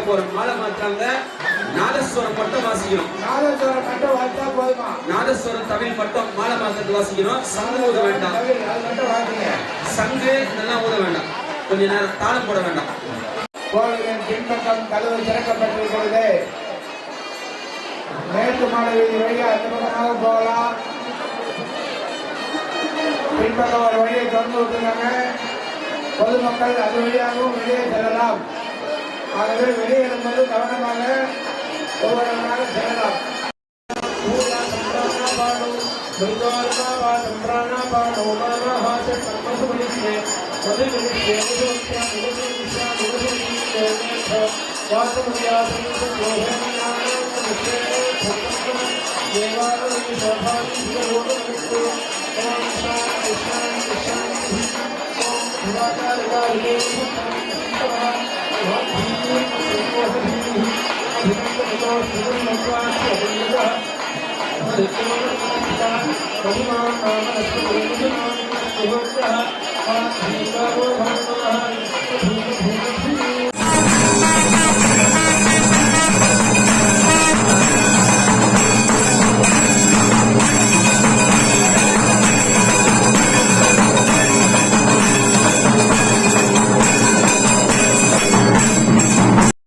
போறோம். மாலை மாற்றாங்க. நாதஸ்வரம் மட்டும் வாசிக்கணும். நாதஸ்வரம் மட்டும் வாசிச்சா போதுமா? நாதஸ்வரம் தமிழ் மட்டும் மாலை மாத்திரத்து வாசிக்கணும். சங்கு ஊத வேண்டாம். சங்கு இதெல்லாம் ஊத வேண்டாம். கொஞ்ச நேரம் தாளம் போட வேண்டாம். கோவிலின் பின்பக்கம் கதவு திறக்கப்பட்டிருக்கிறது. மேற்கு மாலை வீதி வழியாக அந்த பக்கமாக போகலாம். பின்பக்கம் ஒரு வழியை திறந்து விட்டுருக்காங்க. பொதுமக்கள் அது வழியாகவும் வெளியே செல்லலாம். ஆகவே வெளியேறும்போது கவனமாக ஒவ்வொருவராக செல்லலாம்.